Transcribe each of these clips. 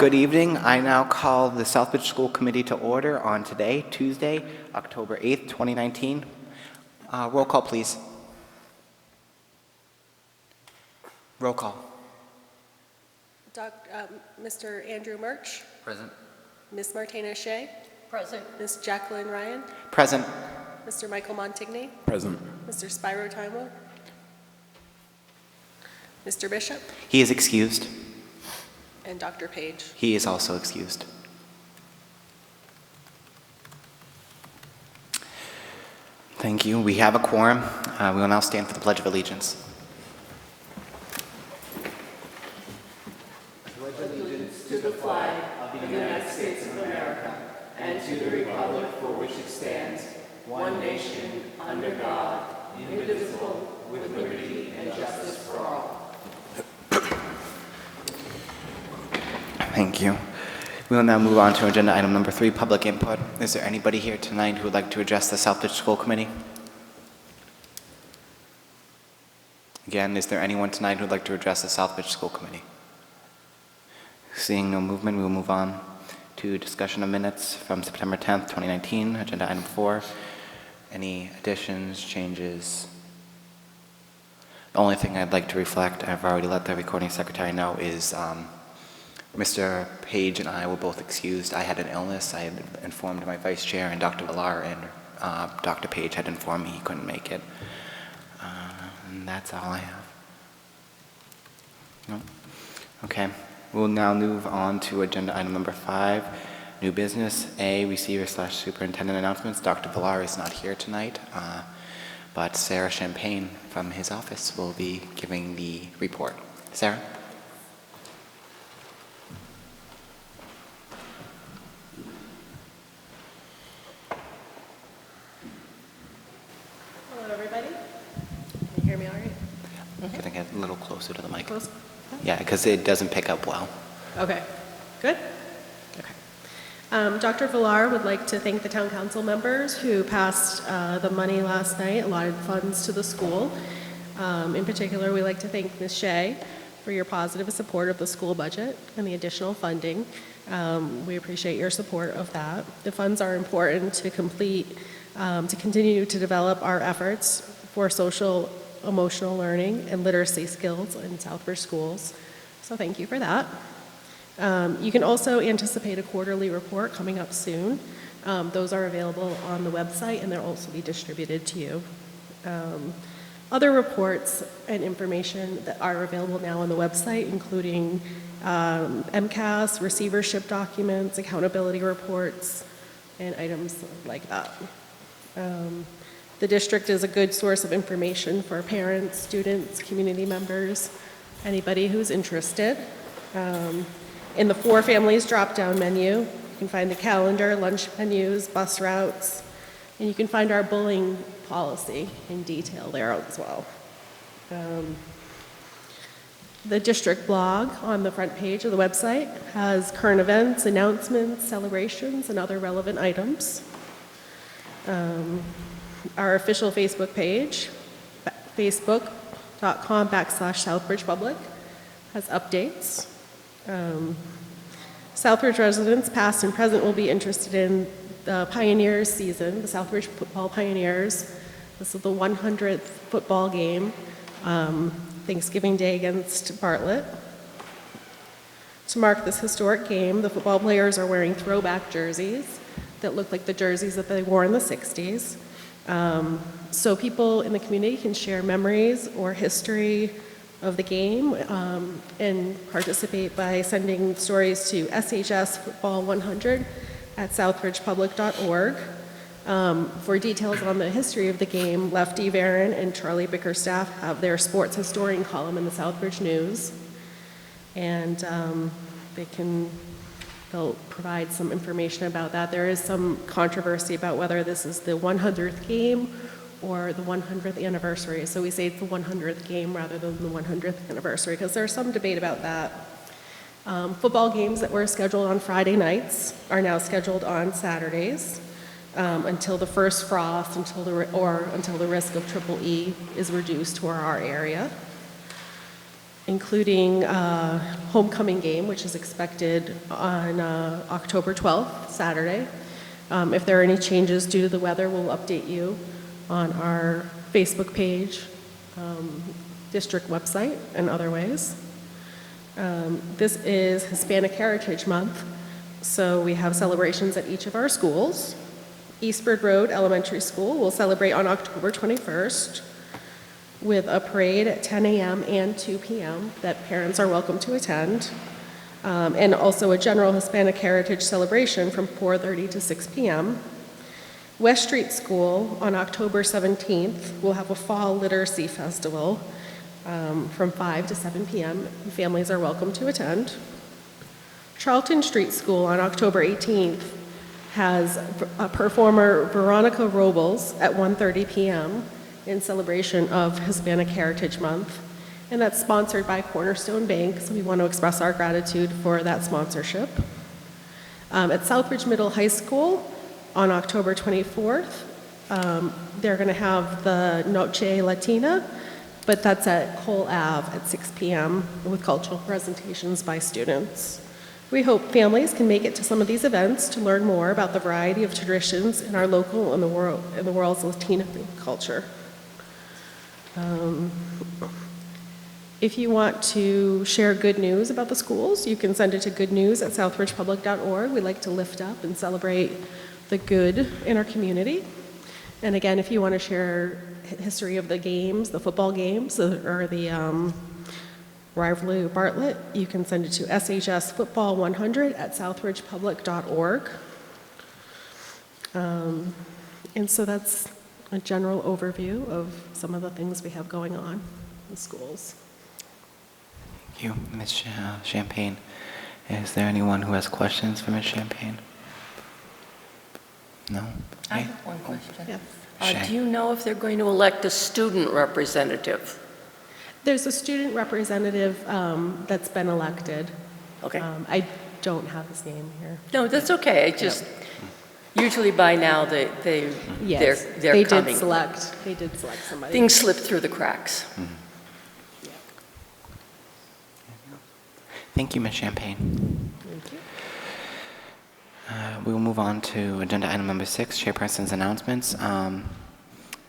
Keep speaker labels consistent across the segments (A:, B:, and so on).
A: Good evening. I now call the Southbridge School Committee to order on today, Tuesday, October 8th, 2019. Roll call, please. Roll call.
B: Mr. Andrew Murch.
A: Present.
B: Ms. Martina Shea.
C: Present.
B: Ms. Jacqueline Ryan.
A: Present.
B: Mr. Michael Montigny.
D: Present.
B: Mr. Spyro Timo. Mr. Bishop.
A: He is excused.
B: And Dr. Page.
A: He is also excused. Thank you. We have a quorum. We will now stand for the Pledge of Allegiance.
C: To the flag of the United States of America and to the republic for which it stands, one nation, under God, indivisible, with liberty and justice for all.
A: Thank you. We will now move on to agenda item number 3, public input. Is there anybody here tonight who would like to address the Southbridge School Committee? Again, is there anyone tonight who would like to address the Southbridge School Committee? Seeing no movement, we will move on to discussion of minutes from September 10th, 2019, agenda item 4. Any additions, changes? The only thing I'd like to reflect, I've already let the recording secretary know, is Mr. Page and I were both excused. I had an illness. I had informed my vice chair, and Dr. Villar and Dr. Page had informed me he couldn't make it. And that's all I have. No? Okay. We'll now move on to agenda item number 5, new business. A, receiver/superintendent announcements. Dr. Villar is not here tonight, but Sarah Champagne from his office will be giving the report. Sarah?
B: Hello, everybody. Can you hear me all right?
A: I'm going to get a little closer to the mic.
B: Close?
A: Yeah, because it doesn't pick up well.
B: Okay. Good? Okay. Dr. Villar would like to thank the town council members who passed the money last night, allotted funds to the school. In particular, we'd like to thank Ms. Shea for your positive support of the school budget and the additional funding. We appreciate your support of that. The funds are important to continue to develop our efforts for social, emotional learning and literacy skills in Southbridge schools. So thank you for that. You can also anticipate a quarterly report coming up soon. Those are available on the website and they'll also be distributed to you. Other reports and information that are available now on the website, including MCAS, receivership documents, accountability reports, and items like that. The district is a good source of information for parents, students, community members, anybody who's interested. In the For Families drop-down menu, you can find the calendar, lunch menus, bus routes, and you can find our bullying policy in detail there as well. The district blog on the front page of the website has current events, announcements, celebrations, and other relevant items. Our official Facebook page, facebook.com/Southbridge Public, has updates. Southbridge residents, past and present, will be interested in the Pioneers season, the Southbridge Football Pioneers. This is the 100th football game, Thanksgiving Day against Bartlett. To mark this historic game, the football players are wearing throwback jerseys that look like the jerseys that they wore in the 60s. So people in the community can share memories or history of the game and participate by sending stories to shsfootball100@southbridgepublic.org. For details on the history of the game, Lefty Varon and Charlie Bickerstaff have their sports historian column in the Southbridge News. And they'll provide some information about that. There is some controversy about whether this is the 100th game or the 100th anniversary. So we say it's the 100th game rather than the 100th anniversary, because there's some debate about that. Football games that were scheduled on Friday nights are now scheduled on Saturdays until the first frost, until the risk of triple E is reduced to our area. including homecoming game, which is expected on October 12th, Saturday. If there are any changes due to the weather, we'll update you on our Facebook page, district website, and other ways. This is Hispanic Heritage Month, so we have celebrations at each of our schools. Eastford Road Elementary School will celebrate on October 21st with a parade at 10 a.m. and 2 p.m. that parents are welcome to attend, and also a general Hispanic Heritage celebration from 4:30 to 6 p.m. West Street School on October 17th will have a fall literacy festival from 5 to 7 p.m. Families are welcome to attend. Charlton Street School on October 18th has a performer Veronica Robles at 1:30 p.m. in celebration of Hispanic Heritage Month, and that's sponsored by Cornerstone Bank, so we want to express our gratitude for that sponsorship. At Southbridge Middle High School on October 24th, they're going to have the Noche Latina, but that's at Cole Ave at 6 p.m. with cultural presentations by students. We hope families can make it to some of these events to learn more about the variety of traditions in our local and the world's Latino culture. If you want to share good news about the schools, you can send it to goodnews@southbridgepublic.org. We like to lift up and celebrate the good in our community. And again, if you want to share history of the games, the football games, or the rivalry with Bartlett, you can send it to shsfootball100@southbridgepublic.org. And so that's a general overview of some of the things we have going on in schools.
A: Thank you, Ms. Champagne. Is there anyone who has questions for Ms. Champagne? No?
C: I have one question.
B: Yeah.
A: Shay.
C: Do you know if they're going to elect a student representative?
B: There's a student representative that's been elected.
C: Okay.
B: I don't have his name here.
C: No, that's okay. I just, usually by now,
B: Yes,
C: they're
B: they
C: coming.
B: did select somebody.
C: Things slip through the cracks.
A: Thank you, Ms. Champagne.
B: Thank you.
A: We will move on to agenda item number 6, Chairperson's announcements.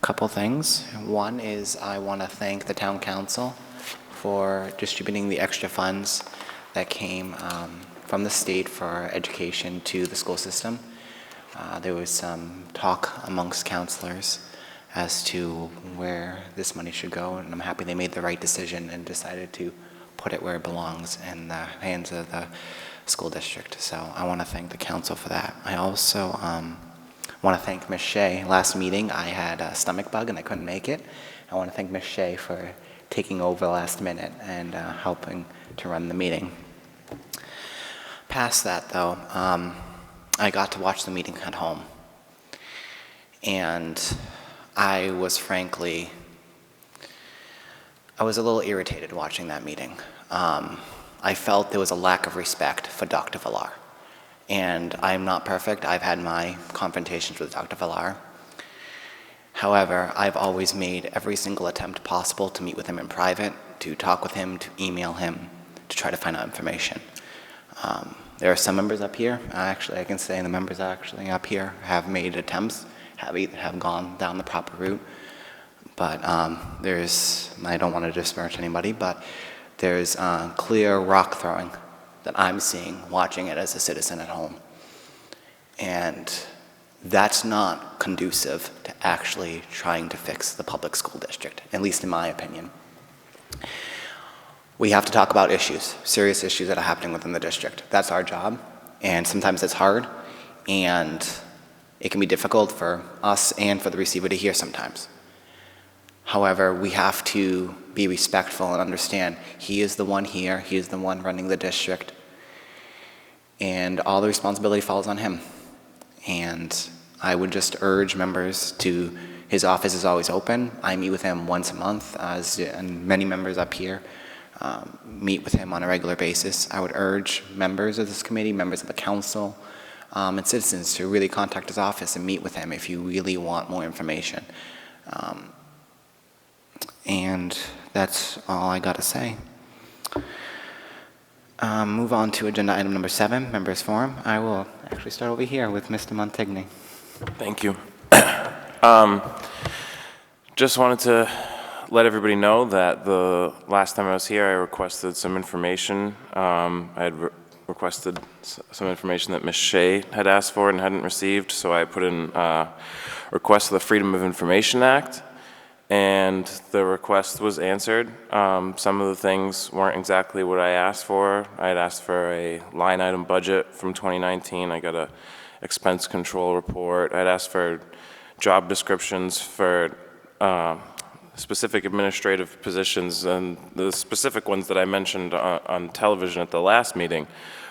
A: Couple things. One is I want to thank the town council for distributing the extra funds that came from the state for education to the school system. There was some talk amongst counselors as to where this money should go, and I'm happy they made the right decision and decided to put it where it belongs, in the hands of the school district. So I want to thank the council for that. I also want to thank Ms. Shea. Last meeting I had a stomach bug and I couldn't make it. I want to thank Ms. Shea for taking over last minute and helping to run the meeting. Past that though, I got to watch the meeting at home. And I was frankly, I was a little irritated watching that meeting. I felt there was a lack of respect for Dr. Villar. And I'm not perfect. I've had my confrontations with Dr. Villar. However, I've always made every single attempt possible to meet with him in private, to talk with him, to email him, to try to find out information. There are some members up here, actually I can say the members actually up here have made attempts, have gone down the proper route. But there's, I don't want to disparage anybody, but there's clear rock throwing that I'm seeing watching it as a citizen at home. And that's not conducive to actually trying to fix the public school district, at least in my opinion. We have to talk about issues, serious issues that are happening within the district. That's our job, and sometimes it's hard, and it can be difficult for us and for the receiver to hear sometimes. However, we have to be respectful and understand he is the one here, he is the one running the district, and all the responsibility falls on him. And I would just urge members to, his office is always open. I meet with him once a month, and many members up here meet with him on a regular basis. I would urge members of this committee, members of the council, and citizens to really contact his office and meet with him if you really want more information. And that's all I got to say. Move on to agenda item number 7, members forum. I will actually start over here with Mr. Montigny.
D: Thank you. Just wanted to let everybody know that the last time I was here, I requested some information. I had requested some information that Ms. Shea had asked for and hadn't received, so I put in a request to the Freedom of Information Act, and the request was answered. Some of the things weren't exactly what I asked for. I had asked for a line item budget from 2019. I got a expense control report. I'd asked for job descriptions for specific administrative positions, and the specific ones that I mentioned on television at the last meeting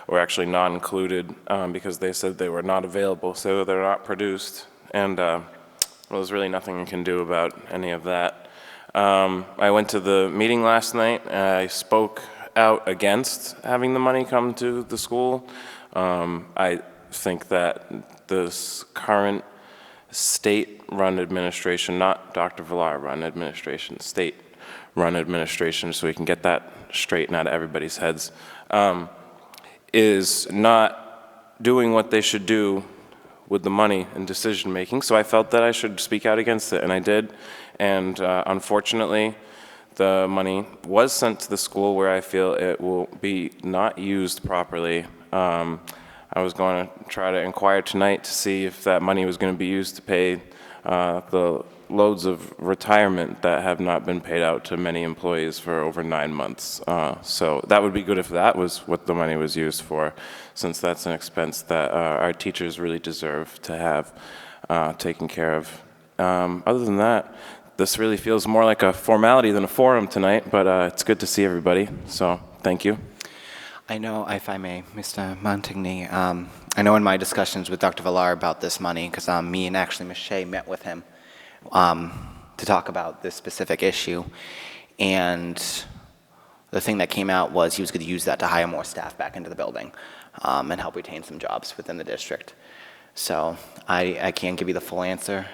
D: were actually not included because they said they were not available, so they're not produced, and well, there's really nothing you can do about any of that. I went to the meeting last night, and I spoke out against having the money come to the school. I think that this current state-run administration, not Dr. Villar-run administration, state-run administration, so we can get that straightened out of everybody's heads, is not doing what they should do with the money and decision-making. So I felt that I should speak out against it, and I did. And unfortunately, the money was sent to the school where I feel it will be not used properly. I was going to try to inquire tonight to see if that money was going to be used to pay the loads of retirement that have not been paid out to many employees for over 9 months. So that would be good if that was what the money was used for, since that's an expense that our teachers really deserve to have taken care of. Other than that, this really feels more like a formality than a forum tonight, but it's good to see everybody, so thank you.
A: I know, if I may, Mr. Montigny, I know in my discussions with Dr. Villar about this money, because me and actually Ms. Shea met with him to talk about this specific issue, and the thing that came out was he was going to use that to hire more staff back into the building and help retain some jobs within the district. So I can't give you the full answer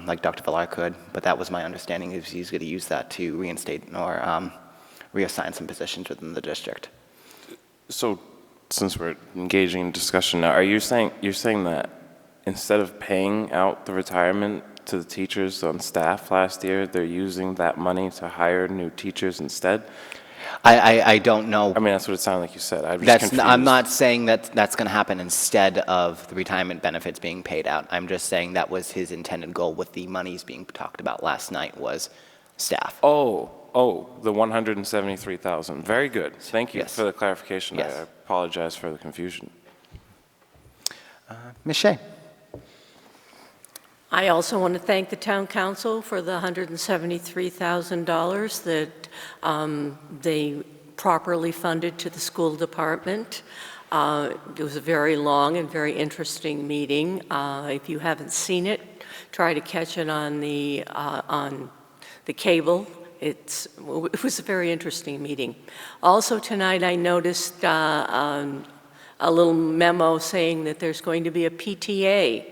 A: like Dr. Villar could, but that was my understanding, is he's going to use that to reinstate or reassign some positions within the district.
D: So, since we're engaging in discussion now, you're saying that instead of paying out the retirement to the teachers on staff last year, they're using that money to hire new teachers instead?
A: I don't know.
D: I mean, that's what it sounded like you said. I'm just confused.
A: I'm not saying that that's going to happen instead of the retirement benefits being paid out. I'm just saying that was his intended goal with the monies being talked about last night, was staff.
D: Oh, the 173,000. Very good. Thank you
A: Yes.
D: for the clarification.
A: Yes.
D: I apologize for the confusion.
A: Ms. Shea.
C: I also want to thank the town council for the $173,000 that they properly funded to the school department. It was a very long and very interesting meeting. If you haven't seen it, try to catch it on the cable. It was a very interesting meeting. Also tonight I noticed a little memo saying that there's going to be a PTA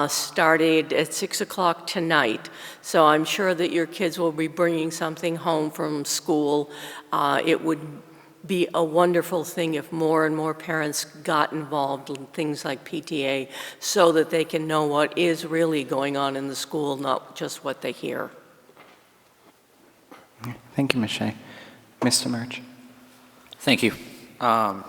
C: started at 6 o'clock tonight. So I'm sure that your kids will be bringing something home from school. It would be a wonderful thing if more and more parents got involved in things like PTA so that they can know what is really going on in the school, not just what they hear.
A: Thank you, Ms. Shea. Mr. Murch.
E: Thank you.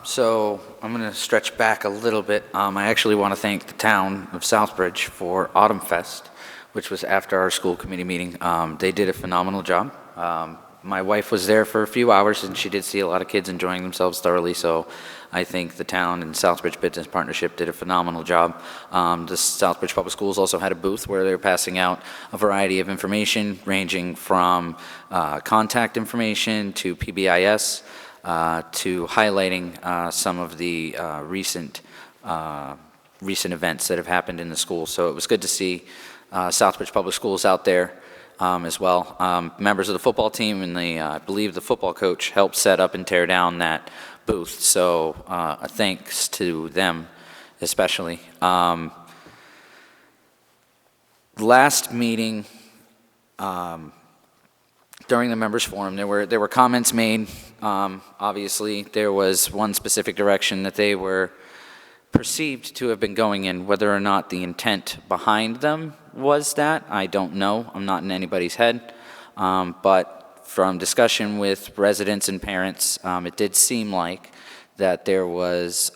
E: So I'm going to stretch back a little bit. I actually want to thank the town of Southbridge for Autumn Fest, which was after our school committee meeting. They did a phenomenal job. My wife was there for a few hours, and she did see a lot of kids enjoying themselves thoroughly, so I think the town and Southbridge Business Partnership did a phenomenal job. The Southbridge Public Schools also had a booth where they were passing out a variety of information, ranging from contact information to PBIS, to highlighting some of the recent events that have happened in the school. So it was good to see Southbridge Public Schools out there as well. Members of the football team and I believe the football coach helped set up and tear down that booth. So thanks to them especially. Last meeting, during the members' forum, there were comments made. Obviously, there was one specific direction that they were perceived to have been going in. Whether or not the intent behind them was that, I don't know. I'm not in anybody's head. But from discussion with residents and parents, it did seem like that there was,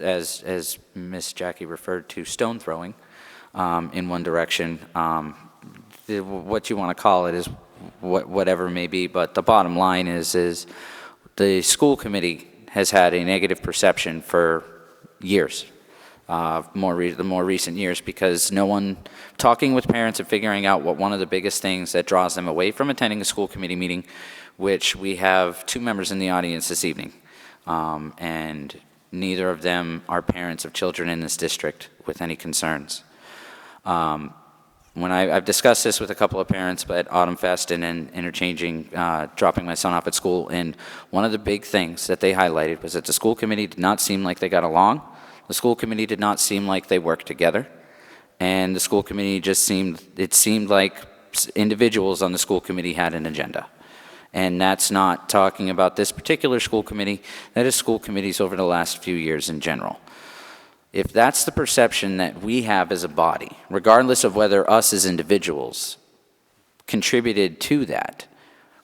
E: as Miss Jackie referred to, stone throwing in one direction. What you want to call it is whatever it may be, but the bottom line is the school committee has had a negative perception for years, the more recent years, because no one talking with parents and figuring out what one of the biggest things that draws them away from attending a school committee meeting, which we have 2 members in the audience this evening, and neither of them are parents of children in this district with any concerns. When I've discussed this with a couple of parents at Autumn Fest and then interchanging, dropping my son off at school, and one of the big things that they highlighted was that the school committee did not seem like they got along. The school committee did not seem like they worked together. And the school committee it seemed like individuals on the school committee had an agenda. And that's not talking about this particular school committee, that is school committees over the last few years in general. If that's the perception that we have as a body, regardless of whether us as individuals contributed to that,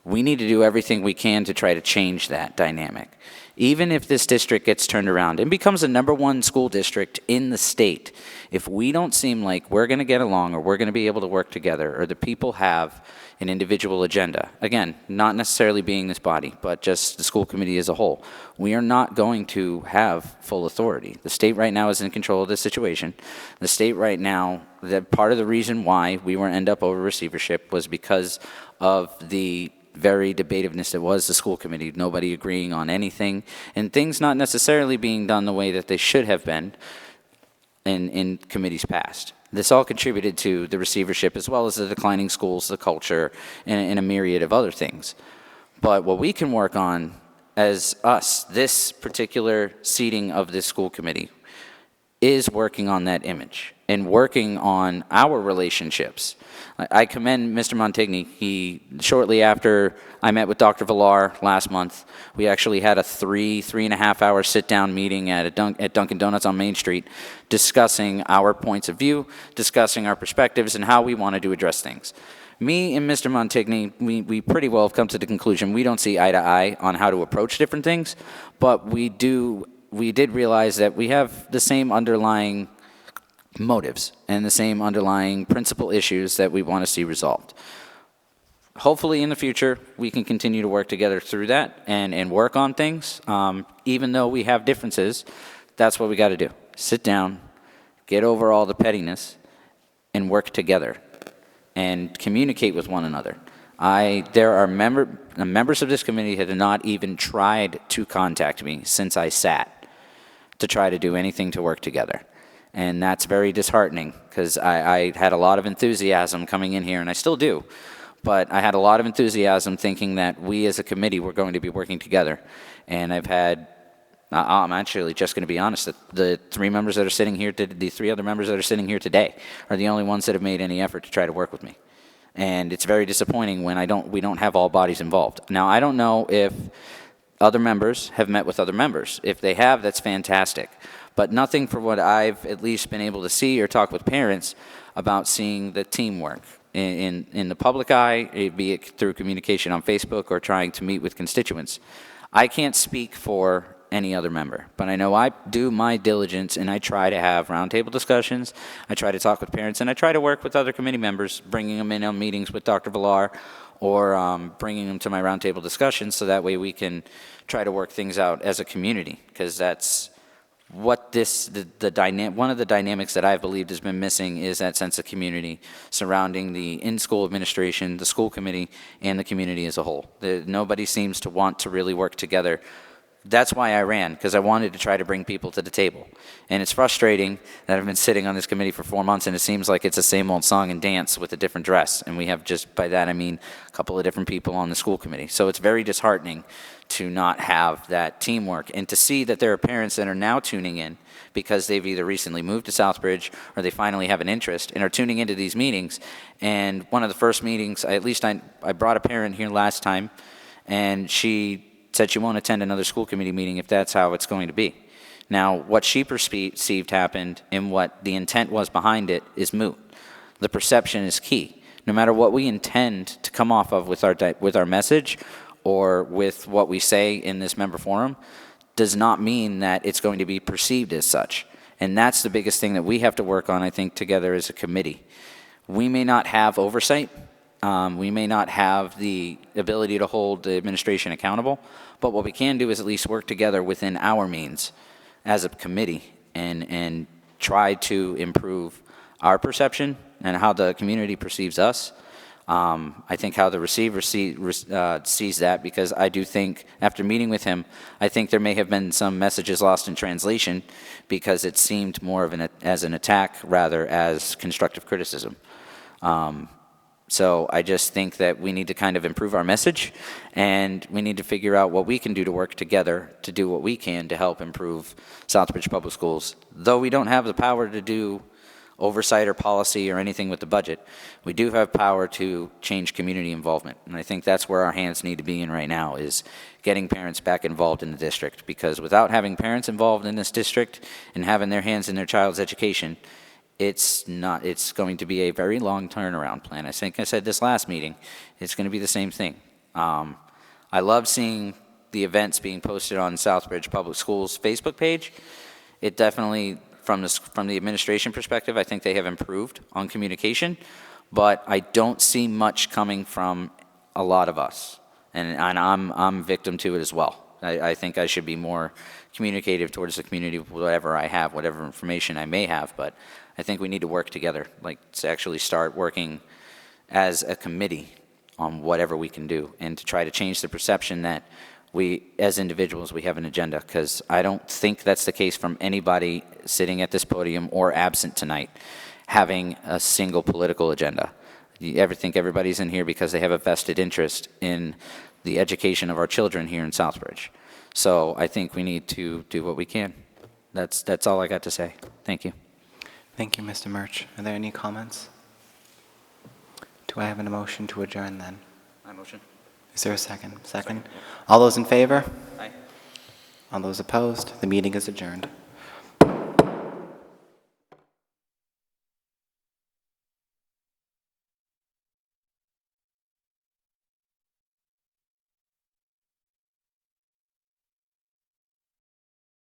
E: we need to do everything we can to try to change that dynamic. Even if this district gets turned around and becomes the #1 school district in the state, if we don't seem like we're going to get along or we're going to be able to work together, or the people have an individual agenda, again, not necessarily being this body, but just the school committee as a whole, we are not going to have full authority. The state right now is in control of this situation. The state right now, that part of the reason why we were end up over receivership was because of the very debativeness that was the school committee, nobody agreeing on anything, and things not necessarily being done the way that they should have been in committees past. This all contributed to the receivership, as well as the declining schools, the culture, and a myriad of other things. But what we can work on as us, this particular seating of this school committee, is working on that image and working on our relationships. I commend Mr. Montigny. Shortly after I met with Dr. Villar last month, we actually had a 3.5 hour sit-down meeting at Dunkin' Donuts on Main Street, discussing our points of view, discussing our perspectives, and how we wanted to address things. Me and Mr. Montigny, we pretty well have come to the conclusion we don't see eye to eye on how to approach different things, but we did realize that we have the same underlying motives and the same underlying principal issues that we want to see resolved. Hopefully in the future, we can continue to work together through that and work on things. Even though we have differences, that's what we got to do. Sit down, get over all the pettiness, and work together and communicate with one another. There are members of this committee that have not even tried to contact me since I sat to try to do anything to work together. And that's very disheartening, because I had a lot of enthusiasm coming in here, and I still do. But I had a lot of enthusiasm thinking that we as a committee were going to be working together. And I'm actually just going to be honest, that the 3 members that are sitting here, the 3 other members that are sitting here today are the only ones that have made any effort to try to work with me. And it's very disappointing when we don't have all bodies involved. Now, I don't know if other members have met with other members. If they have, that's fantastic. But nothing for what I've at least been able to see or talk with parents about seeing the teamwork in the public eye, be it through communication on Facebook or trying to meet with constituents. I can't speak for any other member, but I know I do my diligence, and I try to have roundtable discussions. I try to talk with parents, and I try to work with other committee members, bringing them in on meetings with Dr. Villar, or bringing them to my roundtable discussions, so that way we can try to work things out as a community, because that's what one of the dynamics that I've believed has been missing is that sense of community surrounding the in-school administration, the school committee, and the community as a whole. Nobody seems to want to really work together That's why I ran, because I wanted to try to bring people to the table. And it's frustrating that I've been sitting on this committee for 4 months, and it seems like it's the same old song and dance with a different dress. And we have just, by that I mean, a couple of different people on the school committee. So it's very disheartening to not have that teamwork, and to see that there are parents that are now tuning in because they've either recently moved to Southbridge or they finally have an interest and are tuning into these meetings. And one of the first meetings, I brought a parent here last time, and she said she won't attend another school committee meeting if that's how it's going to be. Now, what she perceived happened and what the intent was behind it is moot. The perception is key. No matter what we intend to come off of with our message or with what we say in this member forum, does not mean that it's going to be perceived as such. And that's the biggest thing that we have to work on, I think, together as a committee. We may not have oversight. We may not have the ability to hold the administration accountable, but what we can do is at least work together within our means as a committee and try to improve our perception and how the community perceives us. I think how the receiver sees that, because I do think, after meeting with him, I think there may have been some messages lost in translation because it seemed more of as an attack rather as constructive criticism. So I just think that we need to kind of improve our message, and we need to figure out what we can do to work together to do what we can to help improve Southbridge Public Schools. Though we don't have the power to do oversight or policy or anything with the budget, we do have power to change community involvement. And I think that's where our hands need to be in right now, is getting parents back involved in the district. Because without having parents involved in this district and having their hands in their child's education, it's going to be a very long turnaround plan. I think I said this last meeting, it's going to be the same thing. I love seeing the events being posted on Southbridge Public Schools Facebook page. It definitely, from the administration perspective, I think they have improved on communication, but I don't see much coming from a lot of us, and I'm victim to it as well. I think I should be more communicative towards the community with whatever I have, whatever information I may have, but I think we need to work together, like to actually start working as a committee on whatever we can do, and to try to change the perception that we, as individuals, we have an agenda, because I don't think that's the case from anybody sitting at this podium or absent tonight having a single political agenda. I think everybody's in here because they have a vested interest in the education of our children here in Southbridge. So I think we need to do what we can. That's all I got to say. Thank you.
A: Thank you, Mr. Murch. Are there any comments? Do I have a motion to adjourn then?
E: My motion.
A: Is there a second? Second. All those in favor?
E: Aye.
A: All those opposed? The meeting is adjourned.